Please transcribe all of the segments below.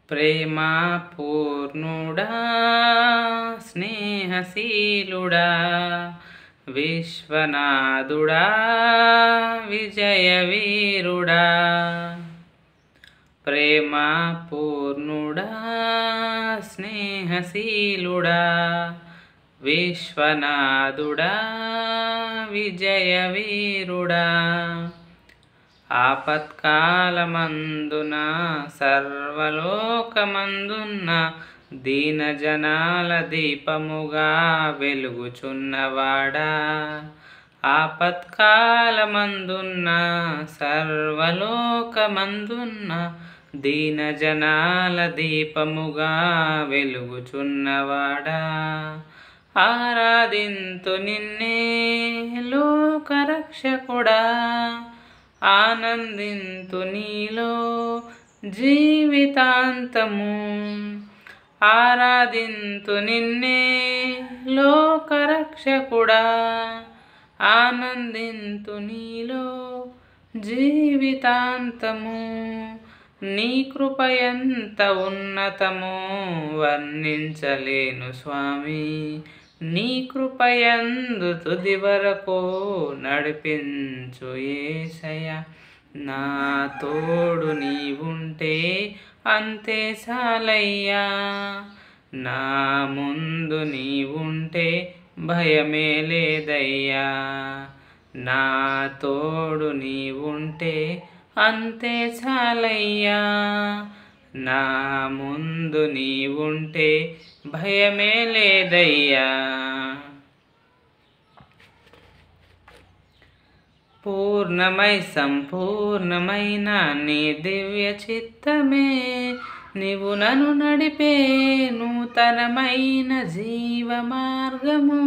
ప్రేమా పూర్ణుడా స్నేహశీలుడా విశ్వనాథుడా విజయవీరుడా. ప్రేమా పూర్ణుడా స్నేహశీలుడా విశ్వనాథుడా విజయవీరుడా. ఆపత్కాలమందున సర్వలోకమందున్న దీనజనాల దీపముగా వెలుగుచున్నవాడా. ఆపత్కాలమందున్న సర్వలోకమందున్న దీనజనాల దీపముగా వెలుగుచున్నవాడా. ఆరాధింతు నిన్నే లోకరక్షకుడా, ఆనందింతు నీలో జీవితాంతము. ఆరాధింతు నిన్నే లోకరక్షకుడా, ఆనందింతు నీలో జీవితాంతము. నీ కృప ఎంత ఉన్నతమో వర్ణించలేను స్వామి, నీ కృపయందు తుది వరకు నడిపించు యేసయ్య. నా తోడు నీవుంటే అంతే చాలయ్యా, నా ముందు నీవుంటే భయమే లేదయ్యా. నా తోడు నీవుంటే అంతే చాలయ్యా, నా ముందు నీవుంటే భయమే లేదయ్యా. పూర్ణమై సంపూర్ణమైన నీ దివ్య చిత్తమే నీవు నన్ను నడిపే నూతనమైన జీవ మార్గము.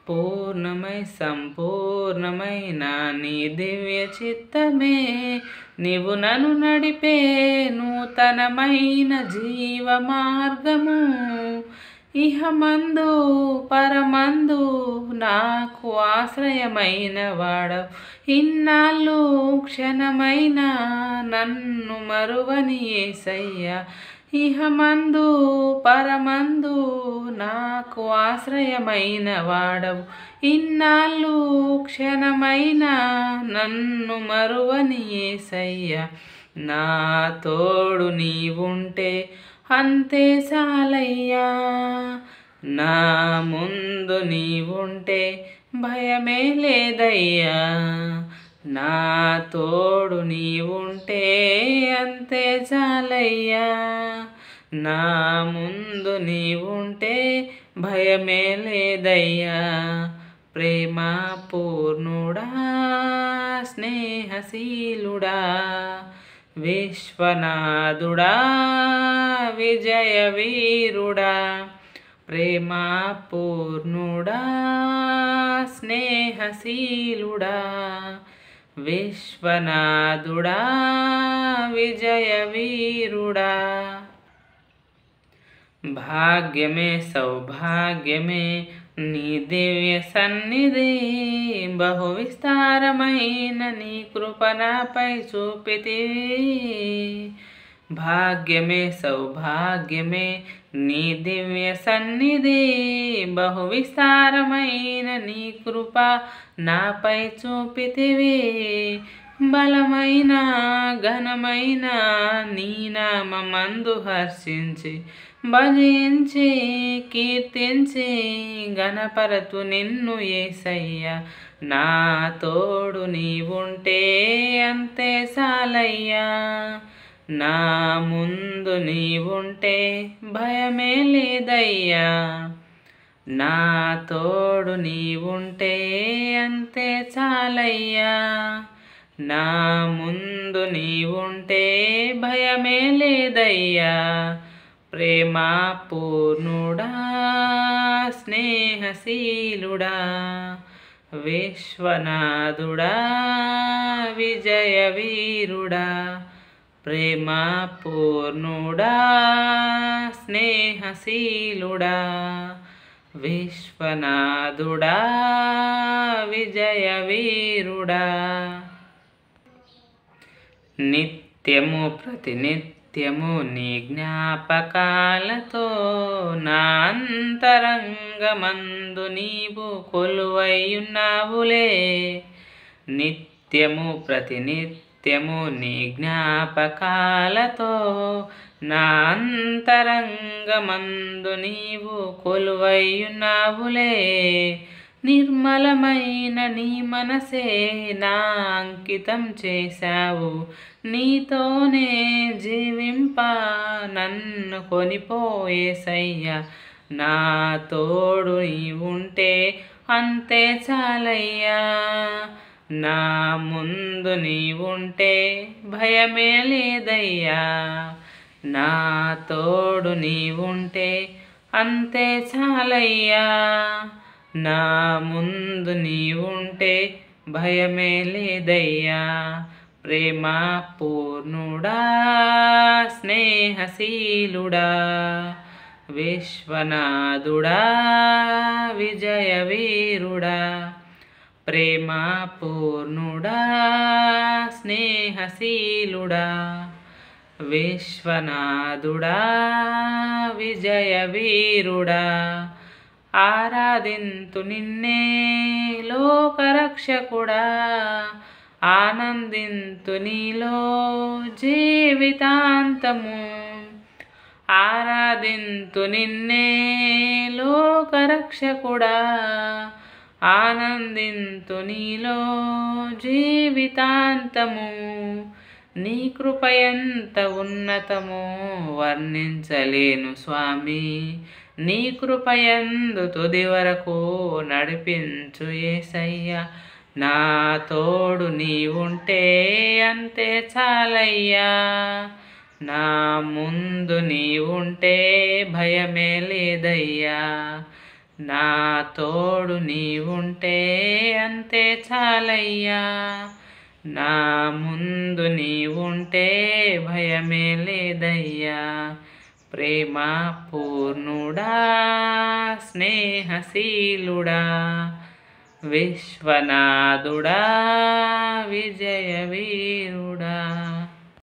పూర్ణమై సంపూర్ణమైన నీ దివ్య చిత్తమే నీవు నన్ను నడిపే నూతనమైన జీవ మార్గము. ఇహమందు పరమందు నాకు ఆశ్రయమైన వాడవు, ఇన్నాళ్ళు క్షణమైన నన్ను మరువని యేసయ్యా. ఇహమందు పరమందు నాకు ఆశ్రయమైన వాడవు, ఇన్నాళ్ళు క్షణమైన నన్ను మరువని యేసయ్యా. నా తోడు నీవుంటే అంతే చాలయ్యా, నా ముందు నీవుంటే భయమే లేదయ్యా. నా తోడు నీవుంటే అంతే చాలయ్యా, నా ముందు నీవుంటే భయమే లేదయ్యా. ప్రేమా పూర్ణుడా స్నేహశీలుడా విశ్వనాథుడా విజయవీరుడా. ప్రేమా పూర్ణుడా స్నేహశీలుడా విశ్వనాథుడా విజయవీరుడా. భాగ్యమే సౌభాగ్యమే నీ దివ్య సన్నిధి, బహు విస్తారమైన నీ కృప నాపై చూపితివి. భాగ్యమే సౌభాగ్యమే నీ దివ్య సన్నిధి, బహు విస్తారమైన నీ కృప నాపై చూపితివి. బలమైన ఘనమైన నీ నామమందు హర్షించి భజించి కీర్తించి గణపరతు నిన్ను యేసయ్యా. నా తోడు నీవుంటే అంతే చాలయ్యా, నా ముందు నీవుంటే భయమే లేదయ్యా. నా తోడు నీవుంటే అంతే చాలయ్యా, నా ముందు నీవుంటే భయమే లేదయ్యా. ప్రేమా పూర్ణుడా స్నేహశీలుడా విశ్వనాథుడా విజయవీరుడా. ప్రేమా పూర్ణుడా స్నేహశీలుడా విశ్వనాథుడా విజయవీరుడా. నిత్యము ప్రతినిత్యము నిత్యము నీ జ్ఞాపకాలతో నా అంతరంగమందు నీవు కొలువైయున్నావులే. నిత్యము ప్రతినిత్యము నీ జ్ఞాపకాలతో నా అంతరంగమందు నీవు కొలువైయున్నావులే. నిర్మలమైన నీ మనసే నా అంకితం చేశావు. నీతోనే జీవింప నన్ను కొనిపోయేసయ్యా. నా తోడు నీవుంటే అంతే చాలయ్యా. నా ముందు నీవుంటే భయమే లేదయ్యా. నా తోడు నీవుంటే అంతే చాలయ్యా. నా ముందు నీవుంటే భయమే లేదయ్యా. ప్రేమ పూర్ణుడా, స్నేహశీలుడా, విశ్వనాథుడా, విజయవీరుడా. ప్రేమ పూర్ణుడా, స్నేహశీలుడా, విశ్వనాథుడా, విజయవీరుడా. ఆరాధింతు నిన్నే లోకరక్షకుడా. ఆనందింతు నీలో జీవితాంతము. ఆరాధింతు నిన్నే లోకరక్షకుడా. ఆనందింతు నీలో జీవితాంతము. నీ కృప ఎంత ఉన్నతమో వర్ణించలేను స్వామి. నీ కృపయందు తుది వరకు నడిపించు యేసయ్యా. నా తోడు నీవుంటే అంతే చాలయ్యా. నా ముందు నీవుంటే భయమే లేదయ్యా. నా తోడు నీవుంటే అంతే చాలయ్యా. నా ముందు నీవుంటే భయమే లేదయ్యా. ప్రేమ పూర్ణుడా, స్నేహశీలుడా, విశ్వనాథుడా, విజయవీరుడా.